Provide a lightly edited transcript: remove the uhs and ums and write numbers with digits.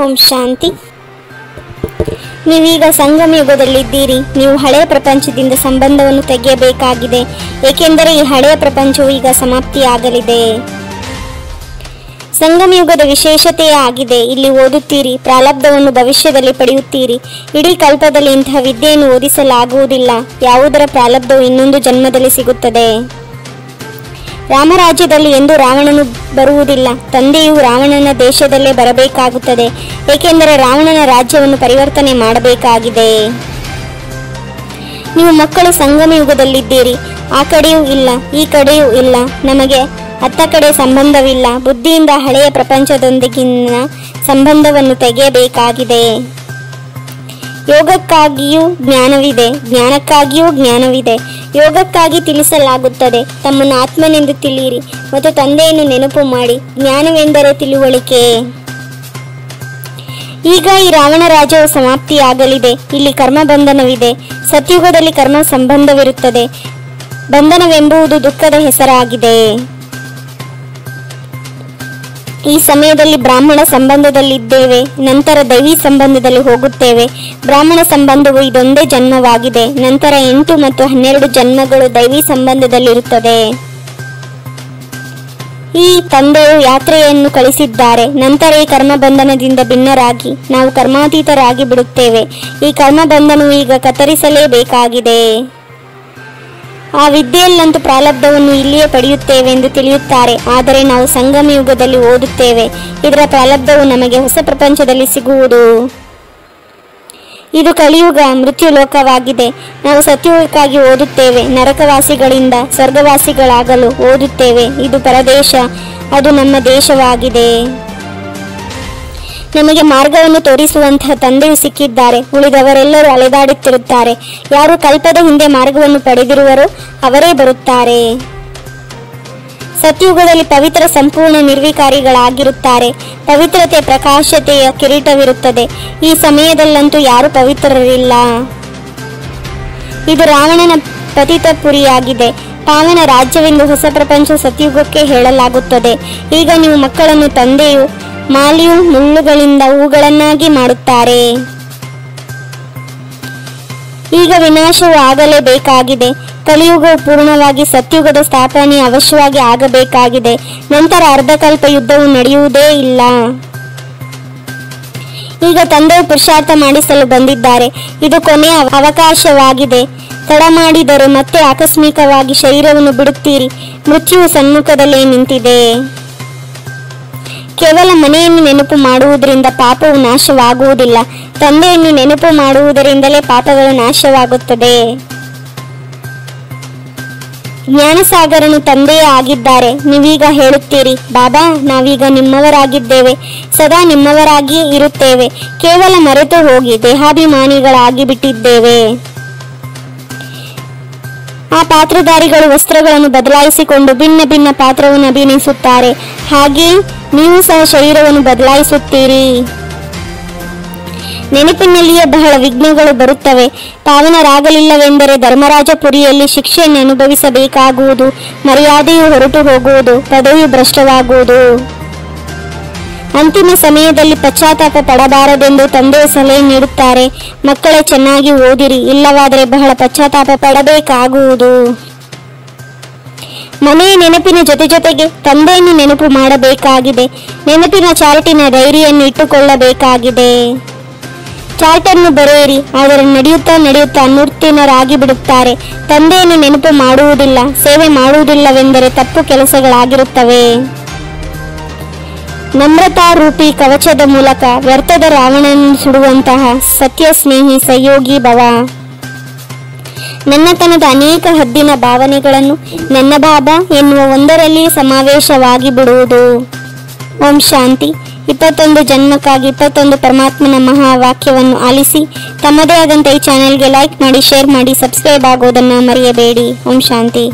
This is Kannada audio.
ಓಂ ಶಾಂತಿ. ನೀವೀಗ ಸಂಗಮ ಯುಗದಲ್ಲಿದ್ದೀರಿ. ನೀವು ಹಳೆಯ ಪ್ರಪಂಚದಿಂದ ಸಂಬಂಧವನ್ನು ತೆಗೆಯಬೇಕಾಗಿದೆ, ಏಕೆಂದರೆ ಈ ಹಳೆಯ ಪ್ರಪಂಚವು ಈಗ ಸಮಾಪ್ತಿಯಾಗಲಿದೆ. ಸಂಗಮ ಯುಗದ ವಿಶೇಷತೆಯೇ ಆಗಿದೆ. ಇಲ್ಲಿ ಓದುತ್ತೀರಿ, ಪ್ರಾರಬ್ಧವನ್ನು ಭವಿಷ್ಯದಲ್ಲಿ ಪಡೆಯುತ್ತೀರಿ. ಇಡೀ ಕಲ್ಪದಲ್ಲಿ ಇಂತಹ ವಿದ್ಯೆಯನ್ನು ಓದಿಸಲಾಗುವುದಿಲ್ಲ. ಯಾವುದರ ಪ್ರಾರಬ್ಧವು ಇನ್ನೊಂದು ಜನ್ಮದಲ್ಲಿ ಸಿಗುತ್ತದೆ. ರಾಮರಾಜ್ಯದಲ್ಲಿ ಎಂದು ರಾವಣನು ಬರುವುದಿಲ್ಲ. ತಂದೆಯು ರಾವಣನ ದೇಶದಲ್ಲೇ ಬರಬೇಕಾಗುತ್ತದೆ, ಏಕೆಂದರೆ ರಾವಣನ ರಾಜ್ಯವನ್ನು ಪರಿವರ್ತನೆ ಮಾಡಬೇಕಾಗಿದೆ. ನೀವು ಮಕ್ಕಳು ಸಂಗಮ ಯುಗದಲ್ಲಿದ್ದೀರಿ. ಆ ಕಡೆಯೂ ಇಲ್ಲ, ಈ ಕಡೆಯೂ ಇಲ್ಲ. ನಮಗೆ ಅತ್ತ ಕಡೆ ಸಂಬಂಧವಿಲ್ಲ. ಬುದ್ಧಿಯಿಂದ ಹಳೆಯ ಪ್ರಪಂಚದೊಂದಿಗಿನ ಸಂಬಂಧವನ್ನು ತೆಗೆಯಬೇಕಾಗಿದೆ. ಯೋಗಕ್ಕಾಗಿಯೂ ಜ್ಞಾನವಿದೆ, ಜ್ಞಾನಕ್ಕಾಗಿಯೂ ಜ್ಞಾನವಿದೆ. ಯೋಗಕ್ಕಾಗಿ ತಿಳಿಸಲಾಗುತ್ತದೆ, ತಮ್ಮನ್ನು ಆತ್ಮನೆಂದು ತಿಳಿಯಿರಿ ಮತ್ತು ತಂದೆಯನ್ನು ನೆನಪು ಮಾಡಿ. ಜ್ಞಾನವೆಂದರೆ ತಿಳುವಳಿಕೆ. ಈಗ ಈ ರಾವಣ ರಾಜ್ಯವು ಸಮಾಪ್ತಿಯಾಗಲಿದೆ. ಇಲ್ಲಿ ಕರ್ಮ ಬಂಧನವಿದೆ. ಸತ್ಯುಗದಲ್ಲಿ ಕರ್ಮ ಸಂಬಂಧವಿರುತ್ತದೆ. ಬಂಧನವೆಂಬುದು ದುಃಖದ ಹೆಸರಾಗಿದೆ. ಈ ಸಮಯದಲ್ಲಿ ಬ್ರಾಹ್ಮಣ ಸಂಬಂಧದಲ್ಲಿದ್ದೇವೆ, ನಂತರ ದೈವಿ ಸಂಬಂಧದಲ್ಲಿ ಹೋಗುತ್ತೇವೆ. ಬ್ರಾಹ್ಮಣ ಸಂಬಂಧವು ಇದೊಂದೇ ಜನ್ಮವಾಗಿದೆ. ನಂತರ 8 ಮತ್ತು 12 ಜನ್ಮಗಳು ದೈವಿ ಸಂಬಂಧದಲ್ಲಿರುತ್ತದೆ. ಈ ತಂದೆಯು ಯಾತ್ರೆಯನ್ನು ಕಳಿಸಿದ್ದಾರೆ. ನಂತರ ಈ ಕರ್ಮ ಬಂಧನದಿಂದ ಭಿನ್ನರಾಗಿ ನಾವು ಕರ್ಮಾತೀತರಾಗಿ ಬಿಡುತ್ತೇವೆ. ಈ ಕರ್ಮ ಬಂಧನವು ಈಗ ಕತ್ತರಿಸಲೇಬೇಕಾಗಿದೆ. ಆ ವಿದ್ಯೆಯಲ್ಲಂತೂ ಪ್ರಾರಬ್ಧವನ್ನು ಇಲ್ಲಿಯೇ ಪಡೆಯುತ್ತೇವೆ ಎಂದು ತಿಳಿಯುತ್ತಾರೆ. ಆದರೆ ನಾವು ಸಂಗಮ ಯುಗದಲ್ಲಿ ಓದುತ್ತೇವೆ. ಇದರ ಪ್ರಾರಬ್ಧವು ನಮಗೆ ಹೊಸ ಪ್ರಪಂಚದಲ್ಲಿ ಸಿಗುವುದು. ಇದು ಕಲಿಯುಗ, ಮೃತ್ಯು ಲೋಕವಾಗಿದೆ. ನಾವು ಸತ್ಯುಗಕ್ಕಾಗಿ ಓದುತ್ತೇವೆ. ನರಕವಾಸಿಗಳಿಂದ ಸ್ವರ್ಗವಾಸಿಗಳಾಗಲು ಓದುತ್ತೇವೆ. ಇದು ಪರದೇಶ, ಅದು ನಮ್ಮ ದೇಶವಾಗಿದೆ. ನಮಗೆ ಮಾರ್ಗವನ್ನು ತೋರಿಸುವಂತಹ ತಂದೆಯು ಸಿಕ್ಕಿದ್ದಾರೆ. ಉಳಿದವರೆಲ್ಲರೂ ಅಲೆದಾಡುತ್ತಿರುತ್ತಾರೆ. ಯಾರು ಕಲ್ಪದ ಹಿಂದೆ ಮಾರ್ಗವನ್ನು ಪಡೆದಿರುವರೋ ಅವರೇ ಬರುತ್ತಾರೆ. ಸತ್ಯುಗದಲ್ಲಿ ಪವಿತ್ರ ಸಂಪೂರ್ಣ ನಿರ್ವಿಕಾರಿಗಳಾಗಿರುತ್ತಾರೆ. ಪವಿತ್ರತೆ ಪ್ರಕಾಶತೆಯ ಕಿರೀಟವಿರುತ್ತದೆ. ಈ ಸಮಯದಲ್ಲಂತೂ ಯಾರು ಪವಿತ್ರರಿಲ್ಲ. ಇದು ರಾವಣನ ಪತಿತಪುರಿಯಾಗಿದೆ. ಪಾವನ ರಾಜ್ಯವೆಂದು ಹೊಸ ಪ್ರಪಂಚ ಸತ್ಯುಗಕ್ಕೆ ಹೇಳಲಾಗುತ್ತದೆ. ಈಗ ನೀವು ಮಕ್ಕಳನ್ನು ತಂದೆಯು ಮಾಲಿಯು ಮುಳ್ಳುಗಳಿಂದ ಹೂಗಳನ್ನಾಗಿ ಮಾಡುತ್ತಾರೆ. ಈಗ ವಿನಾಶವು ಆಗಲೇಬೇಕಾಗಿದೆ. ಕಲಿಯುಗವು ಪೂರ್ಣವಾಗಿ ಸತ್ಯುಗದ ಸ್ಥಾಪನೆ ಅವಶ್ಯವಾಗಿ ಆಗಬೇಕಾಗಿದೆ. ನಂತರ ಅರ್ಧಕಲ್ಪ ಯುದ್ಧವು ನಡೆಯುವುದೇ ಇಲ್ಲ. ಈಗ ತಂದೆಯು ಪುರುಷಾರ್ಥ ಮಾಡಿಸಲು ಬಂದಿದ್ದಾರೆ. ಇದು ಕೊನೆಯ ಅವಕಾಶವಾಗಿದೆ. ತಡ ಮಾಡಿದರೆ ಮತ್ತೆ ಆಕಸ್ಮಿಕವಾಗಿ ಶರೀರವನ್ನು ಬಿಡುತ್ತೀರಿ. ಮೃತ್ಯುವು ಸನ್ಮುಖದಲ್ಲೇ ನಿಂತಿದೆ. ಕೇವಲ ಮನೆಯನ್ನು ನೆನಪು ಮಾಡುವುದರಿಂದ ಪಾಪವು ನಾಶವಾಗುವುದಿಲ್ಲ. ತಂದೆಯನ್ನು ನೆನಪು ಮಾಡುವುದರಿಂದಲೇ ಪಾಪಗಳು ನಾಶವಾಗುತ್ತದೆ. ಜ್ಞಾನಸಾಗರನು ತಂದೆಯೇ ಆಗಿದ್ದಾರೆ. ನೀವೀಗ ಹೇಳುತ್ತೀರಿ, ಬಾಬಾ ನಾವೀಗ ನಿಮ್ಮವರಾಗಿದ್ದೇವೆ, ಸದಾ ನಿಮ್ಮವರಾಗಿಯೇ ಇರುತ್ತೇವೆ. ಕೇವಲ ಮರೆತು ಹೋಗಿ ದೇಹಾಭಿಮಾನಿಗಳಾಗಿ ಬಿಟ್ಟಿದ್ದೇವೆ. ಆ ಪಾತ್ರಧಾರಿಗಳು ವಸ್ತ್ರಗಳನ್ನು ಬದಲಾಯಿಸಿಕೊಂಡು ಭಿನ್ನ ಭಿನ್ನ ಪಾತ್ರವನ್ನು ಅಭಿನಯಿಸುತ್ತಾರೆ. ಹಾಗೆಯೇ ನೀವು ಸಹ ಶರೀರವನ್ನು ಬದಲಾಯಿಸುತ್ತೀರಿ. ನೆನಪಿನಲ್ಲಿಯೇ ಬಹಳ ವಿಘ್ನಗಳು ಬರುತ್ತವೆ. ಪಾವನರಾಗಲಿಲ್ಲವೆಂದರೆ ಧರ್ಮರಾಜಪುರಿಯಲ್ಲಿ ಶಿಕ್ಷೆಯನ್ನು ಅನುಭವಿಸಬೇಕಾಗುವುದು. ಮರ್ಯಾದೆಯು ಹೊರಟು ಹೋಗುವುದು. ಪದವಿಯು ಭ್ರಷ್ಟವಾಗುವುದು. ಅಂತಿಮ ಸಮಯದಲ್ಲಿ ಪಶ್ಚಾತ್ತಾಪ ಪಡಬಾರದೆಂದು ತಂದೆಯ ಸಲಹೆ ನೀಡುತ್ತಾರೆ. ಮಕ್ಕಳೇ ಚೆನ್ನಾಗಿ ಓದಿರಿ, ಇಲ್ಲವಾದರೆ ಬಹಳ ಪಶ್ಚಾತ್ತಾಪ ಪಡಬೇಕಾಗುವುದು. ಮನೆಯ ನೆನಪಿನ ಜೊತೆಗೆ ತಂದೆಯನ್ನು ನೆನಪು ಮಾಡಬೇಕಾಗಿದೆ. ನೆನಪಿನ ಚಾರ್ಟಿನ ಡೈರಿಯನ್ನು ಇಟ್ಟುಕೊಳ್ಳಬೇಕಾಗಿದೆ. ಚಾರ್ಟನ್ನು ಬರೆಯಿರಿ. ಆದರೆ ನಡೆಯುತ್ತಾ ಅನುತ್ತೀರ್ಣರಾಗಿ ಬಿಡುತ್ತಾರೆ. ತಂದೆಯನ್ನು ನೆನಪು ಮಾಡುವುದಿಲ್ಲ. ಸೇವೆ ಮಾಡುವುದಿಲ್ಲವೆಂದರೆ ತಪ್ಪು ಕೆಲಸಗಳಾಗಿರುತ್ತವೆ. ನಮ್ರತಾ ರೂಪಿ ಕವಚದ ಮೂಲಕ ವ್ಯರ್ಥದ ರಾವಣನನ್ನು ಸುಡುವಂತಹ ಸತ್ಯ ಸ್ನೇಹಿ ಸಹಯೋಗಿ ಭವ. ನನ್ನತನದ ಅನೇಕ ಹದ್ದಿನ ಭಾವನೆಗಳನ್ನು ನನ್ನ ಬಾಬಾ ಎನ್ನುವ ಒಂದರಲ್ಲಿ ಸಮಾವೇಶವಾಗಿ ಬಿಡುವುದು. ಓಂ ಶಾಂತಿ. 21 ಜನ್ಮಕ್ಕಾಗಿ 21 ಪರಮಾತ್ಮನ ಮಹಾವಾಕ್ಯವನ್ನು ಆಲಿಸಿ ತಮ್ಮದೇ ಆದಂಥ ಈ ಚಾನೆಲ್ಗೆ ಲೈಕ್ ಮಾಡಿ, ಶೇರ್ ಮಾಡಿ, ಸಬ್ಸ್ಕ್ರೈಬ್ ಆಗೋದನ್ನು ಮರೆಯಬೇಡಿ. ಓಂ ಶಾಂತಿ.